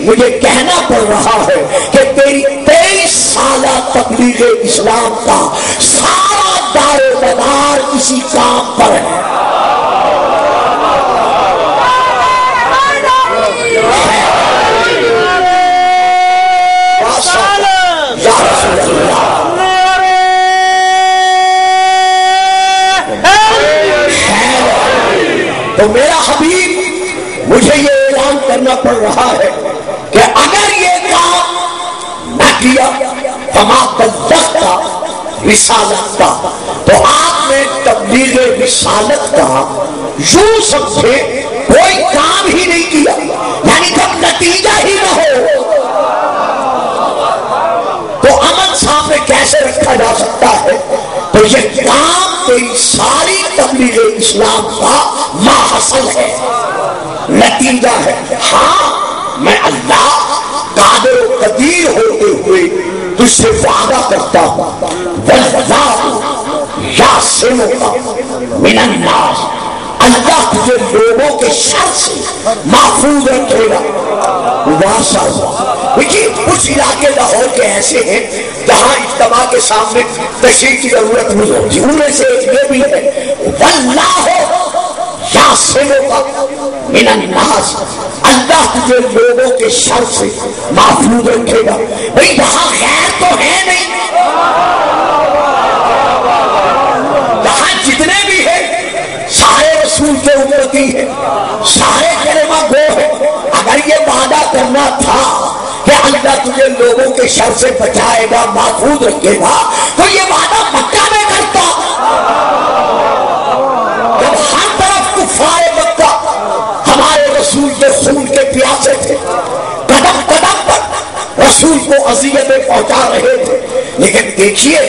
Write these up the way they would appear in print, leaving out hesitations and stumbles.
مجھے کہنا پڑ رہا ہے کہ تیری 23 سالہ تبلیغ اسلام کا سارا دار و مدار اسی کام پر ہے. تو میرا حبیب مجھے یہ اعلان کرنا پڑ رہا ہے کہ اگر یہ کام نہ کیا فما بلغت رسالت کا، تو آپ نے تبلیغ رسالت کا یوں سمجھے کوئی کام ہی نہیں کیا، یعنی جب نتیجہ ہی نہ ہو تو امن سامنے کیسے رکھا جا سکتا ہے؟ تو یہ کام تیری ساری تبلیغ اسلام کا ماحصل ہے، نتیجہ ہے. ہاں میں اللہ قادر و قدیر ہوتے ہوئے تجھ سے وعدہ کرتا ہوں، واللہ یعصمک من الناس، اللہ تجھے لوگوں کے شر سے محفوظ رکھے گا. دیکھیے کچھ علاقے لاہور کے ایسے ہیں جہاں اجتماع کے سامنے تشریح کی ضرورت نہیں ہوتی، ان میں سے ایک یہ بھی ہے واللہ یعصمک من الناس، اللہ تجھے لوگوں کے شر سے محفوظ رکھے گا. بھئی یہاں غیر تو ہے نہیں، یہاں جتنے بھی ہیں سارے رسول کے امتی ہیں، سارے کلمہ گو ہیں. اگر یہ وعدہ کرنا تھا کہ اللہ تجھے لوگوں کے شر سے بچائے گا، محفوظ رکھے گا، تو یہ وعدہ مکہ میں کرتا. جب ہر طرف کفار مکہ ہمارے رسول کے خون کے پیاسے تھے، قدم قدم پر رسول کو اذیتیں پہنچا رہے تھے، لیکن دیکھیے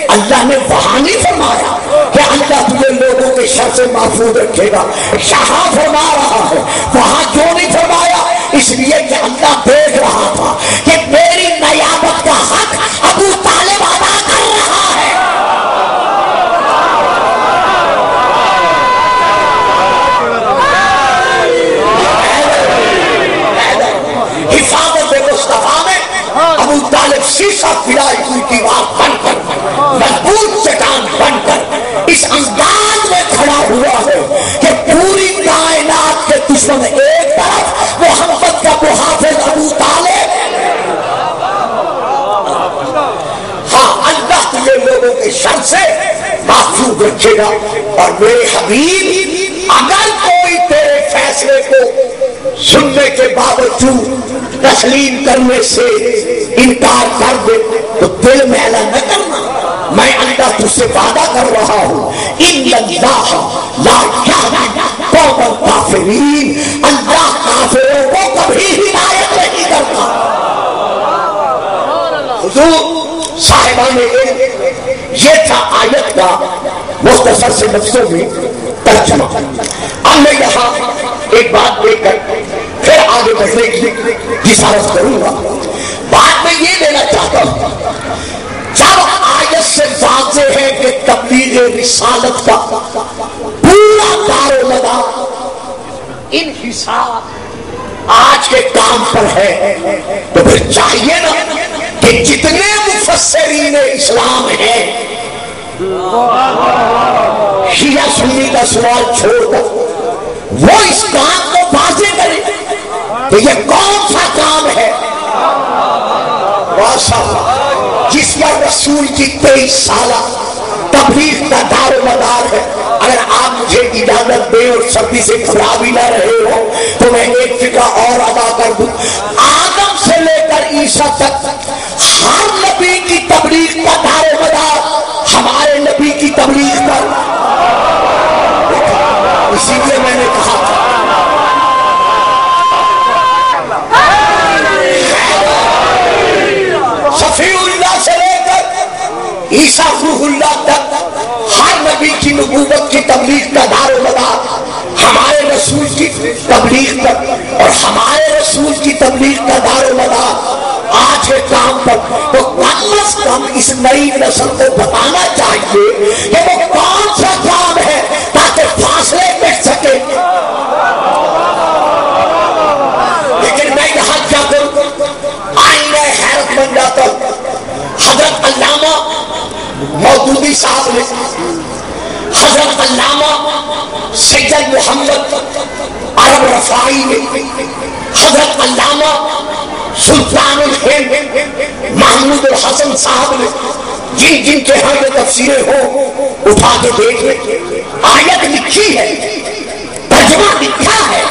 اللہ نے وہاں نہیں فرمایا کہ اللہ تجھے لوگوں کے شر سے محفوظ رکھے گا. یہاں فرما رہا ہے، وہاں کیوں نہیں فرمایا؟ اس لیے کہ اللہ دیکھ رہا تھا کہ میری نیابت کا حق ابو طالب ادا کر رہا ہے. حفاظت مصطفیٰ میں ابو طالب شیشہ پھرائی ہوئی دیوار بن کر، مضبوط چٹان بن کر اس انداز میں کھڑا ہوا ہے کہ پوری کائنات کے دشمن ایک طرف، محمد کا محافظ ابو طالب. ہاں اللہ تجھے لوگوں کے شر سے محفوظ رکھے گا. اور میرے حبیب اگر کوئی تیرے فیصلے کو سننے کے باوجود تسلیم کرنے سے انکار کر دے تو دل میں اعلان نہ کرنا، میں اللہ تجھ سے وعدہ کر رہا ہوں ان اللہ لا یہدی قوم الکافرین، اللہ کافروں کو کبھی ہدایت نہیں کرتا. حضور صاحبان علم، یہ تھا آیت کا مختصر سے لفظوں میں ترجمہ. اب میں یہاں ایک بات دیکھ کر پھر آگے بڑھنے کی جسارت کروں گا. بات میں یہ دینا چاہتا ہوں، جب آیت سے واضح ہے کہ تبلیغ رسالت کا پورا دار و مدار انحصار آج کے کام پر ہے، تو پھر چاہیے نا کہ جتنے مفسرین اسلام ہیں شیعہ سنی کا سوال چھوڑ کر وہ اس کام کو واضح کریں کہ یہ کون سا کام ہے جس پر رسول کی 23 سالہ تبلیغ کا دار و مدار ہے. اگر آپ مجھے اجازت دیں اور سردی سے گھبرا بھی نہ رہے ہو تو میں ایک فکرہ اور ادا کر دوں. آدم سے لے کر عیسیٰ تک ہر نبی کی تبلیغ کا دار و مدار ہمارے نبی کی تبلیغ پر. اسی لیے میں نے کہا تھا صفی اللہ سے لے کر عیسیٰ روح اللہ تک ہر نبی کی نبوت کی تبلیغ کا دار و مدار ہمارے رسول کی تبلیغ پر، اور ہمارے رسول کی تبلیغ کا دار و مدار آج کے کام پر. تو کم از کم اس نئی نسل کو بتانا چاہیے کہ وہ کون سا کام ہے تاکہ فاصلے مٹ سکے. لیکن میں یہاں کیا صاحب نے، حضرت علامہ سید محمد عرب رفاعی نے، حضرت علامہ سلطان الہند محمود الحسن صاحب نے، جن جن کے ہاں یہ تفسیریں ہوں اٹھا کے دیکھ لیں. آیت لکھی ہے، ترجمہ لکھا ہے.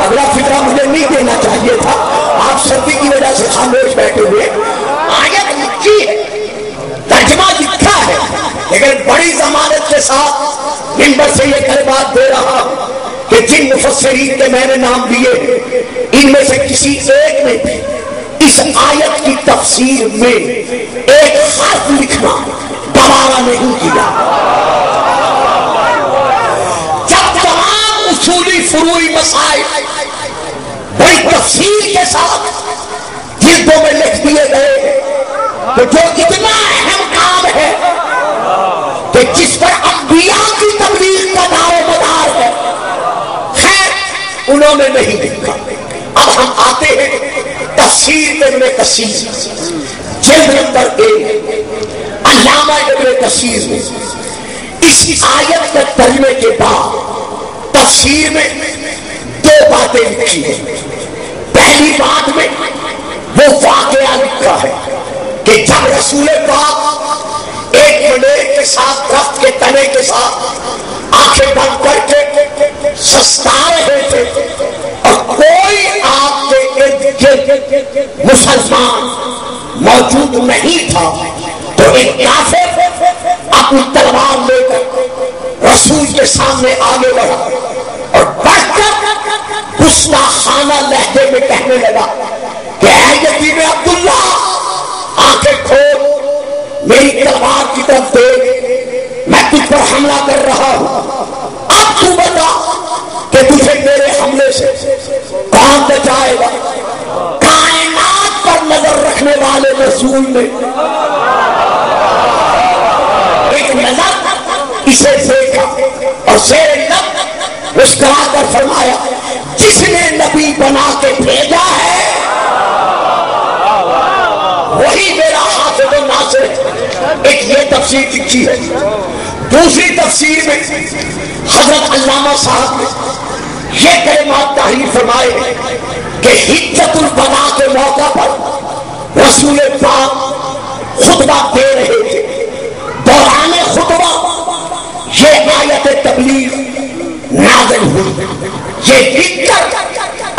اگلا فکرہ مجھے نہیں دینا چاہیے تھا، آپ سردی کی وجہ سے خاموش بیٹھے ہوئے. آیت لکھی ہے، ترجمہ لکھا ہے، لیکن بڑی ضمانت کے ساتھ منبر سے یہ کلمات دے رہا ہوں کہ جن مفسرین کے میں نے نام دیے ان میں سے کسی ایک نے بھی اس آیت کی تفسیر میں ایک حرف لکھنا گوارا نہیں کیا. جب تمام اصولی فروعی مسائل بڑی تفصیل کے ساتھ جلدوں میں لکھ دیے گئے تو جو اتنا اہم کام ہے کہ جس پر انبیاء کی تبلیغ کا دار و مدار ہے، خیر انہوں نے نہیں لکھا. اب ہم آتے ہیں تفسیر ابن کثیر جلد نمبر 1. علامہ ابن کثیر نے اس آیت کے ترجمے کے بعد تفسیر میں دو باتیں لکھی ہیں. پہلی بات میں وہ واقعہ لکھا ہے کہ جب رسول پاک ایک منڈیر کے ساتھ درخت کے تنے کے ساتھ آنکھیں بند کر کے سستا رہے تھے اور کوئی آپ کے ارد گرد مسلمان موجود نہیں تھا تو ایک کافر اپنی تلوار لے کر رسول کے سامنے آگے بڑھا اور بڑھ کر گستاخانہ لہجے میں کہنے لگا کہ اے یتیم عبداللہ، آنکھیں کھول، میری تلوار کی طرف دیکھ، میں تجھ پر حملہ کر رہا ہوں. اب تو بتا کہ تجھے میرے حملے سے کون بچائے گا؟ کائنات پر نظر رکھنے والے رسول نے ایک نظر اسے دیکھا اور زیر لب مسکرا کر فرمایا، جس نے نبی بنا کے بھیجا ہے وہی میرا حافظ و ناصر ہے. ایک یہ تفسیر لکھی ہے. دوسری تفسیر میں حضرت علامہ صاحب نے یہ کلمات تحریر فرمائے کہ حجت الوداع کے موقع پر رسول پاک خطبہ دے رہے تھے. دوران خطبہ یہ آیت تبلیغ نازل ہوئی. یہ لکھ کر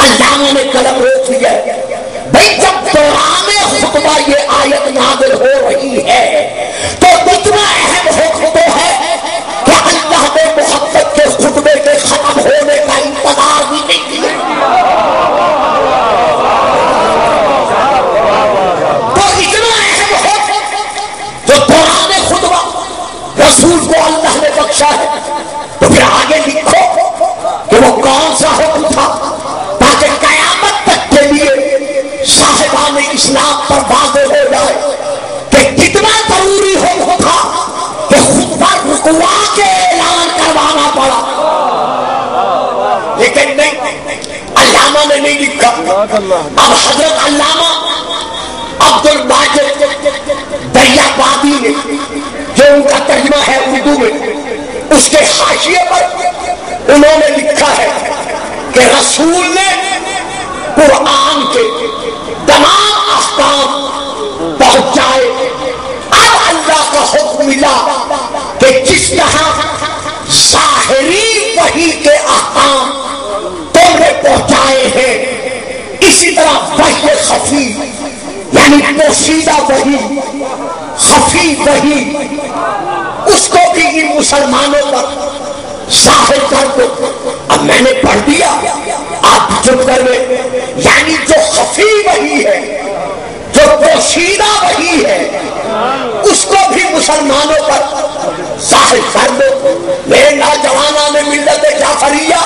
علامہ نے قلم روک لیا. بھئی جب دوران خطبہ یہ آیت نازل ہو رہی ہے تو اتنا اہم حکم تو ہے کہ اللہ نے محبت کے خطبے کے ختم ہونے کا انتظار بھی نہیں کیا. تو اتنا اہم حکم جو دوران خطبہ رسول کو اللہ نے بخشا ہے تو پھر آگے لکھو کہ وہ کون سا حکم تھا تاکہ قیامت تک کے لیے صاحبان اسلام پر واضح ہو جائے کہ کتنا ضروری حکم تھا کہ خطبہ رکوع کے اعلان کروانا پڑا. لیکن نہیں، علامہ نے نہیں لکھا. اب حضرت علامہ عبد الماجد دریابادی نے جو ان کا ترجمہ ہے اردو میں، اس کے حاشیے پر انہوں نے لکھا ہے کہ رسول نے قرآن کے تمام احکام پہنچائے. اب اللہ کا حکم ملا کہ جس طرح ظاہری وحی کے احکام تم نے پہنچائے ہیں اسی طرح وحی خفی یعنی پوشیدہ وحی، خفی وحی، اس کو بھی ان مسلمانوں پر ظاہر کر دو. اب میں نے پڑھ دیا، آپ چپ کر گئے. یعنی جو خفی وحی ہے، جو پوشیدہ وحی ہے، اس کو بھی مسلمانوں پر ظاہر کر دو. میرے نوجوانان ملت جعفریہ،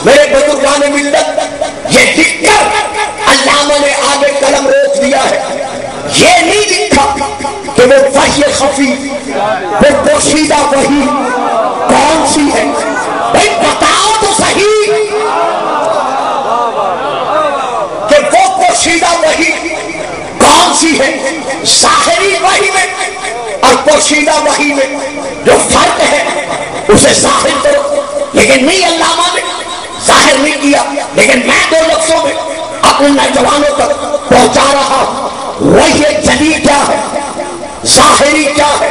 میرے بزرگان ملت، یہ لکھ کر علامہ نے آگے قلم روک دیا ہے. یہ نہیں لکھا کہ وہ وحی خفی، وہ پوشیدہ وحی کون سی ہے. بھائی بتاؤ تو صحیح کہ وہ پوشیدہ وحی کون سی ہے، ظاہری وحی میں اور اسے ظاہر کرو، لیکن نہیں، علامہ نے ظاہر نہیں کیا، لیکن میں 2 لفظوں میں اپنے نوجوانوں تک پہنچا رہا ہوں۔ وحی جلی کیا ہے، ظاہری کیا ہے،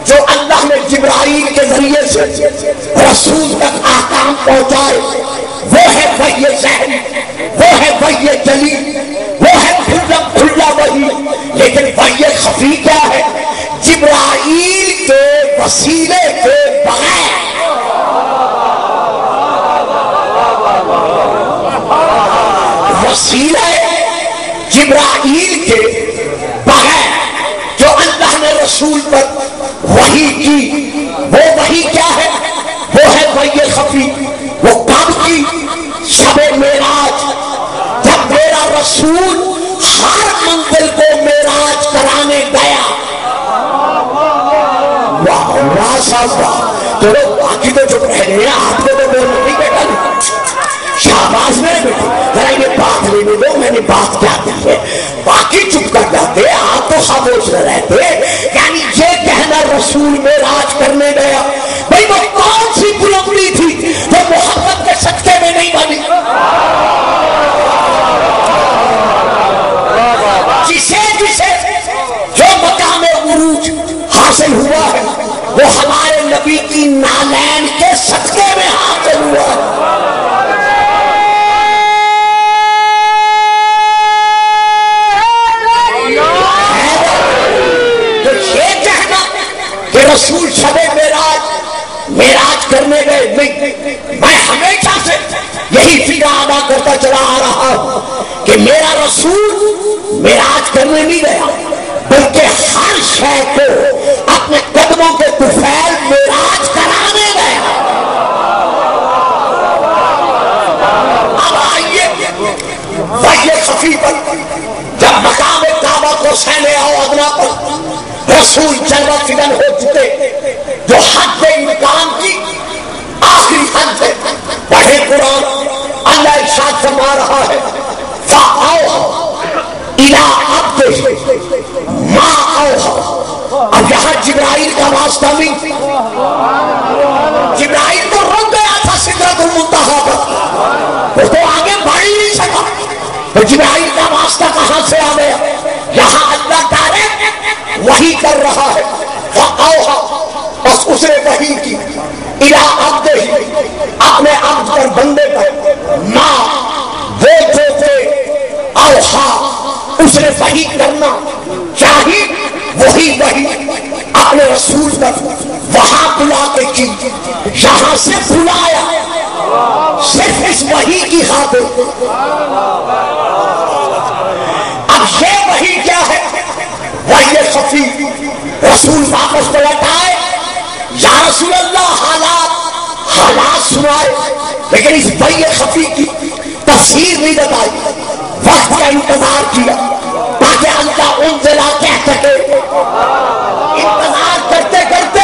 جو اللہ نے جبرائیل کے ذریعے سے رسول تک احکام پہنچائے، وہ ہے وحی ظاہری، وہ ہے وحی جلی، وہ ہے کھلا وحی۔ لیکن وحی خفی کیا ہے؟ جبرائیل کے وسیلے کے بغیر وسیلہ جبرائیل کے بغیر جو اللہ نے رسول پر وحی کی، وہ وحی کیا ہے؟ وہ ہے وحی خفی۔ وہ کب کی؟ شب معراج، جب میرا رسول ہر منزل کو معراج کرانے گیا۔ واہ واہ صاحب واہ، تو باقی تو چپ رہ گئے، آپ کو تو بولنا نہیں بیٹا، شاباش میرے بیٹے، ذرا یہ بات لینے دو، میں نے بات کیا کی ہے، باقی چپ کر جاتے، آپ تو خاموش نہ رہتے۔ یعنی یہ کہنا رسول معراج کرنے گیا، بھئی وہ کون سی بلندی تھی جو محمد کے صدقے میں نہیں بنی؟ جسے جو مقام عروج حاصل ہوا ہے وہ ہمارے نبی کی نالین کے صدقے میں حاصل ہوا ہے۔ تو یہ کہنا کہ رسول شب معراج کرنے گئے، نہیں، میں ہمیشہ سے یہی فکر ادا کرتا چلا آ رہا ہوں کہ میرا رسول معراج کرنے نہیں گیا، بلکہ ہر شے کو اپنے قدموں کے طفیل معراج کرانے گیا۔ اب آئیے وحی خفی پر، جب مقام کعبہ کو سہنے آؤ ادنا پر رسول جلوہ فکن ہو چکے، جو حد امکان کی آخری حد ہے۔ پڑھے قرآن، اللہ ارشاد فرما رہا ہے فَأَوْحَىٰ إِلَىٰ عَبْدِهِ مَا أَوْحَىٰ۔ اب یہاں جبرائیل کا واسطہ نہیں، جبرائیل تو رک گیا تھا سدرۃ المنتہا پر، وہ تو آگے بڑھ ہی نہیں سکا، تو جبرائیل کا واسطہ کہاں سے آ گیا؟ یہاں اللہ ڈائریکٹ وحی کر رہا ہے، فَأَوْحَىٰ، بس اس نے وحی کی، اِلَىٰ عَبْدِهِ، اپنے عبد پر، بندے پر، ماں وہ جو تھے، اوحا اس نے وحی کرنا چاہی، وہی وحی اپنے رسول پر وہاں بلا کے کی، یہاں سے بلایا صرف اس وحی کی خاطر۔ اب یہ وحی کیا ہے؟ وحی خفی۔ رسول واپس پلٹ آئے، یا رسول اللہ حالات سنائے، لیکن اس وحی خفی کی تفسیر نہیں بتائی، وقت کا انتظار کیا تاکہ اللہ انزلہ کہہ سکے۔ انتظار کرتے کرتے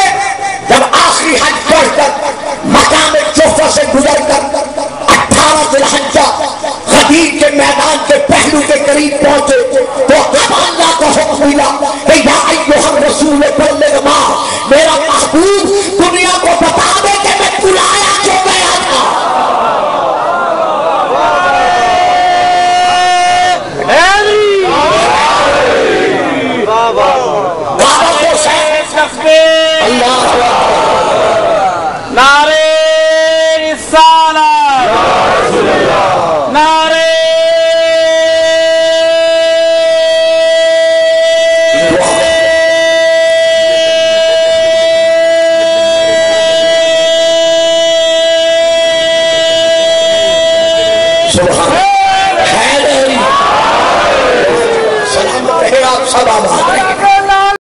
جب آخری حج پڑھ کر مقام جوفہ سے گزر کر 18 ذی الحجہ غدیر کے میدان کے پہلو کے قریب پہنچے، تو اب اللہ کو حکم ملا کہ یا ایھا الرسول بلغ